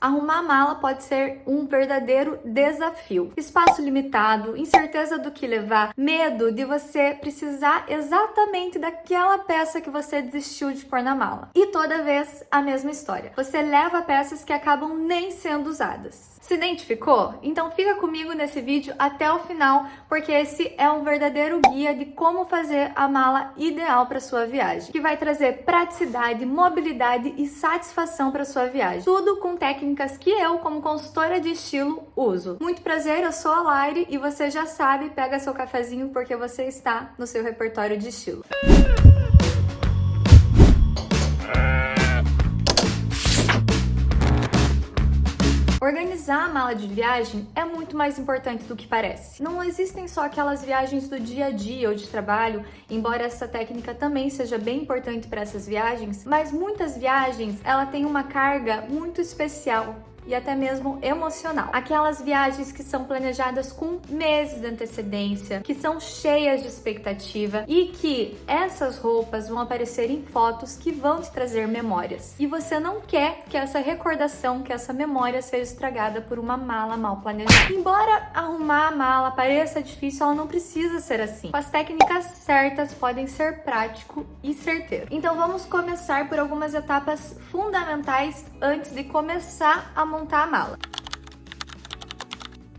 Arrumar a mala pode ser um verdadeiro desafio. Espaço limitado, incerteza do que levar, medo de você precisar exatamente daquela peça que você desistiu de pôr na mala. E toda vez a mesma história. Você leva peças que acabam nem sendo usadas. Se identificou? Então fica comigo nesse vídeo até o final, porque esse é um verdadeiro guia de como fazer a mala ideal para sua viagem, que vai trazer praticidade, mobilidade e satisfação para sua viagem. Tudo com técnicas que eu, como consultora de estilo, uso. Muito prazer, eu sou a Laire e você já sabe, pega seu cafezinho porque você está no seu repertório de estilo. Organizar a mala de viagem é muito mais importante do que parece. Não existem só aquelas viagens do dia a dia ou de trabalho, embora essa técnica também seja bem importante para essas viagens, mas muitas viagens ela tem uma carga muito especial e até mesmo emocional. Aquelas viagens que são planejadas com meses de antecedência, que são cheias de expectativa e que essas roupas vão aparecer em fotos que vão te trazer memórias. E você não quer que essa recordação, que essa memória seja estragada por uma mala mal planejada. Embora arrumar a mala pareça difícil, ela não precisa ser assim. Com as técnicas certas, podem ser prático e certeiro. Então vamos começar por algumas etapas fundamentais antes de começar a montar a mala.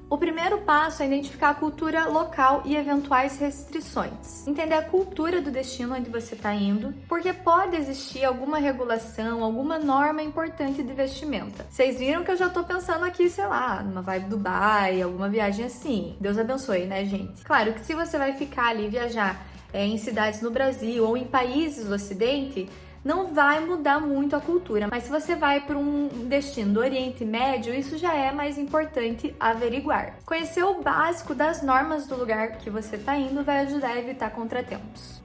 O primeiro passo é identificar a cultura local e eventuais restrições. Entender a cultura do destino onde você está indo, porque pode existir alguma regulação, alguma norma importante de vestimenta. Vocês viram que eu já tô pensando aqui, sei lá, numa vibe Dubai, alguma viagem assim. Deus abençoe, né, gente? Claro que se você vai ficar ali viajar em cidades no Brasil ou em países do Ocidente, não vai mudar muito a cultura, mas se você vai para um destino do Oriente Médio, isso já é mais importante averiguar. Conhecer o básico das normas do lugar que você está indo vai ajudar a evitar contratempos.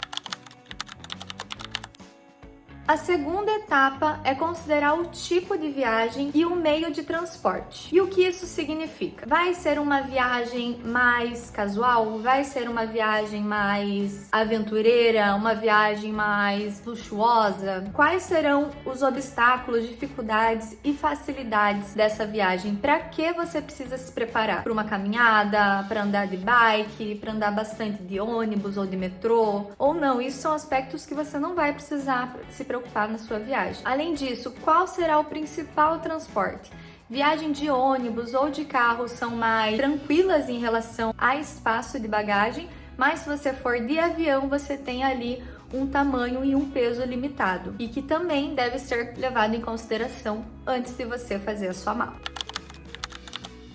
A segunda etapa é considerar o tipo de viagem e o meio de transporte. E o que isso significa? Vai ser uma viagem mais casual? Vai ser uma viagem mais aventureira? Uma viagem mais luxuosa? Quais serão os obstáculos, dificuldades e facilidades dessa viagem? Para que você precisa se preparar? Para uma caminhada? Para andar de bike? Para andar bastante de ônibus ou de metrô? Ou não? Isso são aspectos que você não vai precisar se preocupar na sua viagem. Além disso, qual será o principal transporte? Viagem de ônibus ou de carro são mais tranquilas em relação a espaço de bagagem, mas se você for de avião, você tem ali um tamanho e um peso limitado e que também deve ser levado em consideração antes de você fazer a sua mala.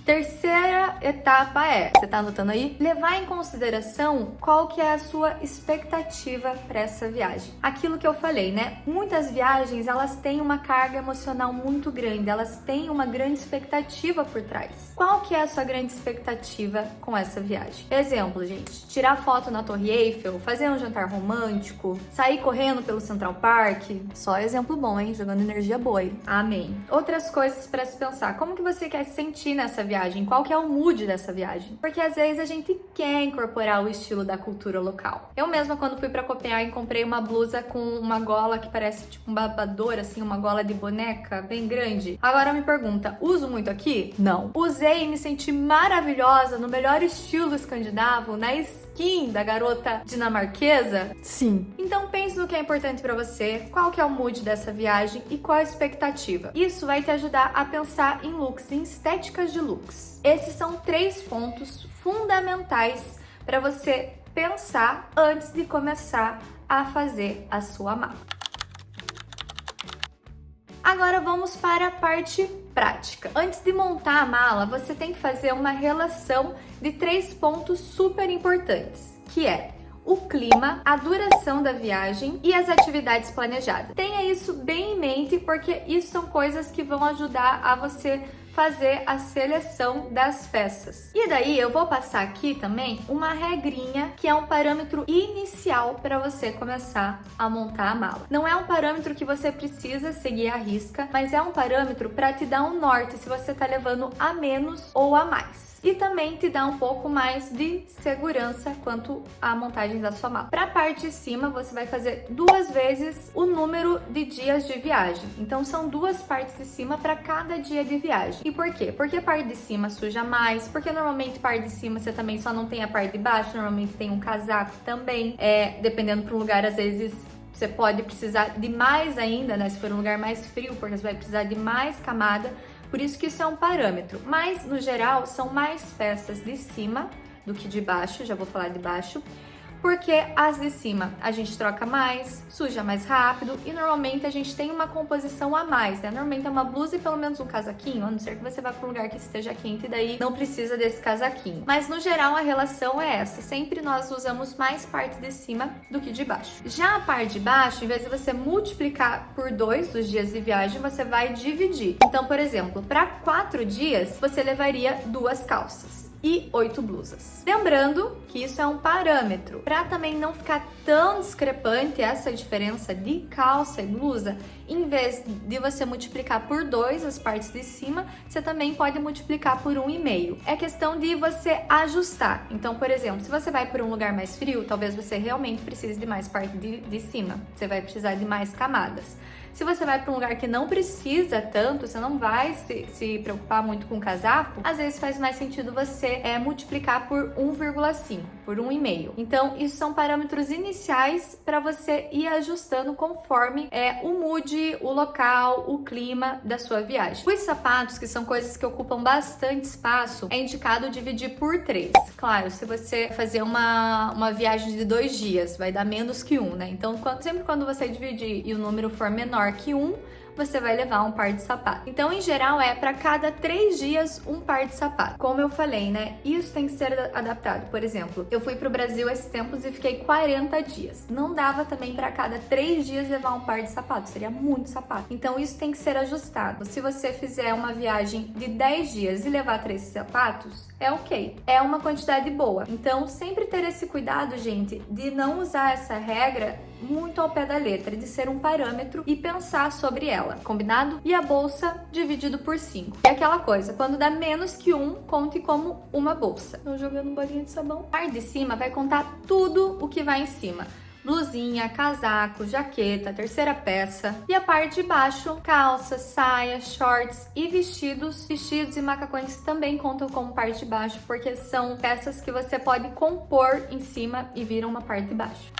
Terceira etapa é, você tá anotando aí? Levar em consideração qual que é a sua expectativa para essa viagem. Aquilo que eu falei, né? Muitas viagens, elas têm uma carga emocional muito grande, elas têm uma grande expectativa por trás. Qual que é a sua grande expectativa com essa viagem? Exemplo, gente, tirar foto na Torre Eiffel, fazer um jantar romântico, sair correndo pelo Central Park. Só exemplo bom, hein? Jogando energia boa aí. Amém. Outras coisas para se pensar. Como que você quer se sentir nessa viagem? Qual que é o mood dessa viagem? Porque às vezes a gente quer incorporar o estilo da cultura local. Eu mesma, quando fui para Copenhague, comprei uma blusa com uma gola que parece tipo um babador, assim, uma gola de boneca bem grande. Agora me pergunta, uso muito aqui? Não. Usei e me senti maravilhosa, no melhor estilo escandinavo, na skin da garota dinamarquesa? Sim. Então pense no que é importante para você, qual que é o mood dessa viagem e qual a expectativa. Isso vai te ajudar a pensar em looks, em estéticas de looks. Esses são 3 pontos fundamentais para você pensar antes de começar a fazer a sua mala. Agora vamos para a parte prática. Antes de montar a mala, você tem que fazer uma relação de 3 pontos super importantes, que é o clima, a duração da viagem e as atividades planejadas. Tenha isso bem em mente, porque isso são coisas que vão ajudar a você fazer a seleção das peças. E daí eu vou passar aqui também uma regrinha que é um parâmetro inicial para você começar a montar a mala. Não é um parâmetro que você precisa seguir à risca, mas é um parâmetro para te dar um norte se você está levando a menos ou a mais. E também te dá um pouco mais de segurança quanto à montagem da sua mala. Para a parte de cima, você vai fazer 2 vezes o número de dias de viagem. Então são 2 partes de cima para cada dia de viagem. E por quê? Porque a parte de cima suja mais, porque normalmente a parte de cima você também só não tem a parte de baixo, normalmente tem um casaco também. Dependendo para um lugar, às vezes você pode precisar de mais ainda, né? Se for um lugar mais frio, porque você vai precisar de mais camada. Por isso que isso é um parâmetro, mas no geral são mais peças de cima do que de baixo, já vou falar de baixo, porque as de cima a gente troca mais, suja mais rápido e normalmente a gente tem uma composição a mais, né? Normalmente é uma blusa e pelo menos um casaquinho, a não ser que você vá para um lugar que esteja quente e daí não precisa desse casaquinho. Mas no geral a relação é essa, sempre nós usamos mais parte de cima do que de baixo. Já a parte de baixo, em vez de você multiplicar por 2 os dias de viagem, você vai dividir. Então, por exemplo, para 4 dias, você levaria 2 calças e 8 blusas. Lembrando que isso é um parâmetro. Para também não ficar tão discrepante essa diferença de calça e blusa, em vez de você multiplicar por 2 as partes de cima, você também pode multiplicar por 1,5. É questão de você ajustar. Então, por exemplo, se você vai para um lugar mais frio, talvez você realmente precise de mais parte de cima. Você vai precisar de mais camadas. Se você vai para um lugar que não precisa tanto, você não vai se preocupar muito com o casaco, às vezes faz mais sentido você multiplicar por 1,5, por 1,5. Então, isso são parâmetros iniciais para você ir ajustando conforme o mood, o local, o clima da sua viagem. Os sapatos, que são coisas que ocupam bastante espaço, é indicado dividir por 3. Claro, se você fazer uma viagem de 2 dias, vai dar menos que 1, né? Então, sempre quando você dividir e o número for menor que 1, você vai levar um par de sapato. Então, em geral, para cada 3 dias um par de sapato. Como eu falei, né? Isso tem que ser adaptado. Por exemplo, eu fui pro Brasil esses tempos e fiquei 40 dias. Não dava também para cada 3 dias levar um par de sapato. Seria muito sapato. Então, isso tem que ser ajustado. Se você fizer uma viagem de 10 dias e levar 3 sapatos, é ok. É uma quantidade boa. Então, sempre ter esse cuidado, gente, de não usar essa regra muito ao pé da letra, de ser um parâmetro e pensar sobre ela, combinado? E a bolsa dividido por 5. É aquela coisa, quando dá menos que 1, conte como uma bolsa. Tô jogando bolinha de sabão. A parte de cima vai contar tudo o que vai em cima. Blusinha, casaco, jaqueta, terceira peça. E a parte de baixo, calça, saia, shorts e vestidos. Vestidos e macacões também contam como parte de baixo, porque são peças que você pode compor em cima e viram uma parte de baixo.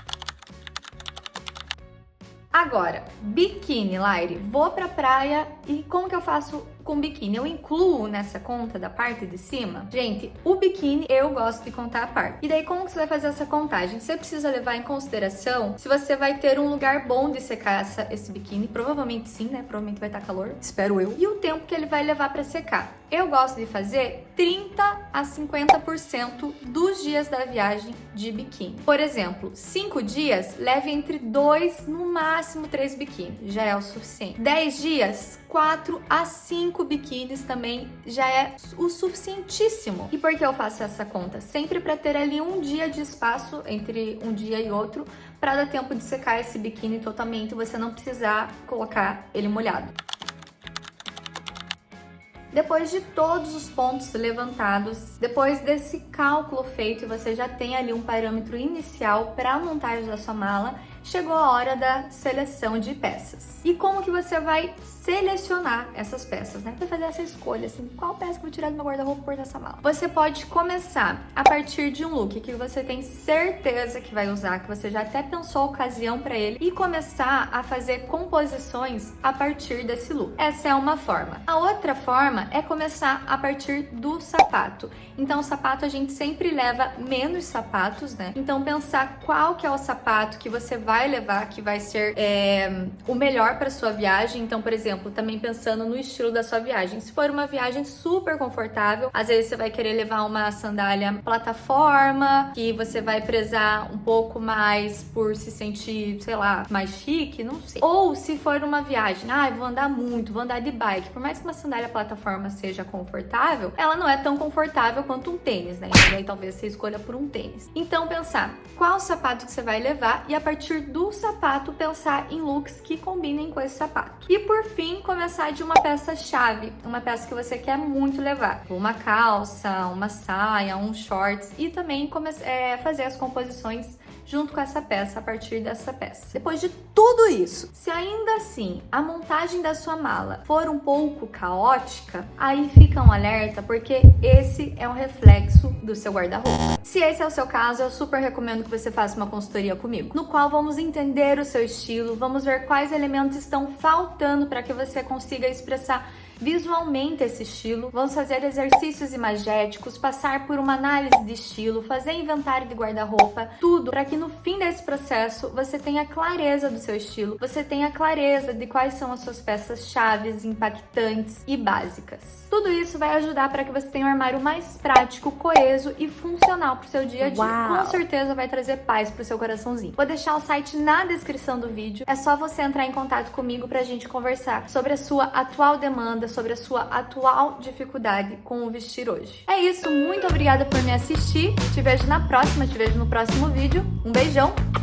Agora, biquíni, Laire. Vou pra praia e como que eu faço com biquíni? Eu incluo nessa conta da parte de cima? Gente, o biquíni eu gosto de contar a parte. E daí como que você vai fazer essa contagem? Você precisa levar em consideração se você vai ter um lugar bom de secar esse biquíni. Provavelmente sim, né? Provavelmente vai estar calor, espero eu. E o tempo que ele vai levar pra secar. Eu gosto de fazer 30 a 50% dos dias da viagem de biquíni. Por exemplo, 5 dias, leve entre 2, no máximo 3 biquínis. Já é o suficiente. 10 dias, 4 a 5 biquínis também já é o suficientíssimo. E por que eu faço essa conta? Sempre para ter ali um dia de espaço entre um dia e outro, para dar tempo de secar esse biquíni totalmente e você não precisar colocar ele molhado. Depois de todos os pontos levantados, depois desse cálculo feito e você já tem ali um parâmetro inicial para a montagem da sua mala, chegou a hora da seleção de peças. E como que você vai selecionar essas peças, né? Vai fazer essa escolha, assim, qual peça que eu vou tirar do meu guarda-roupa e pôr nessa mala? Você pode começar a partir de um look que você tem certeza que vai usar, que você já até pensou a ocasião para ele, e começar a fazer composições a partir desse look. Essa é uma forma. A outra forma é começar a partir do sapato. Então, o sapato a gente sempre leva menos sapatos, né? Então, pensar qual que é o sapato que você vai vai levar, que vai ser o melhor para sua viagem. Então, por exemplo, também pensando no estilo da sua viagem. Se for uma viagem super confortável, às vezes você vai querer levar uma sandália plataforma, que você vai prezar um pouco mais por se sentir, sei lá, mais chique, não sei. Ou se for uma viagem, vou andar muito, vou andar de bike. Por mais que uma sandália plataforma seja confortável, ela não é tão confortável quanto um tênis, né? E aí talvez você escolha por um tênis. Então pensar qual sapato que você vai levar e a partir do sapato pensar em looks que combinem com esse sapato. E por fim, começar de uma peça-chave, uma peça que você quer muito levar. Uma calça, uma saia, um shorts e também fazer as composições junto com essa peça, a partir dessa peça. Depois de tudo isso, se ainda assim a montagem da sua mala for um pouco caótica, aí fica um alerta, porque esse é um reflexo do seu guarda-roupa. Se esse é o seu caso, eu super recomendo que você faça uma consultoria comigo, no qual vamos entender o seu estilo, vamos ver quais elementos estão faltando para que você consiga expressar visualmente esse estilo, vamos fazer exercícios imagéticos, passar por uma análise de estilo, fazer inventário de guarda-roupa, tudo para que no fim desse processo você tenha clareza do seu estilo, você tenha clareza de quais são as suas peças chaves, impactantes e básicas. Tudo isso vai ajudar para que você tenha um armário mais prático, coeso e funcional para o seu dia a dia. Uau. Com certeza vai trazer paz para o seu coraçãozinho. Vou deixar o site na descrição do vídeo, é só você entrar em contato comigo para a gente conversar sobre a sua atual demanda, sobre a sua atual dificuldade com o vestir hoje. É isso, muito obrigada por me assistir. Te vejo na próxima, te vejo no próximo vídeo. Um beijão!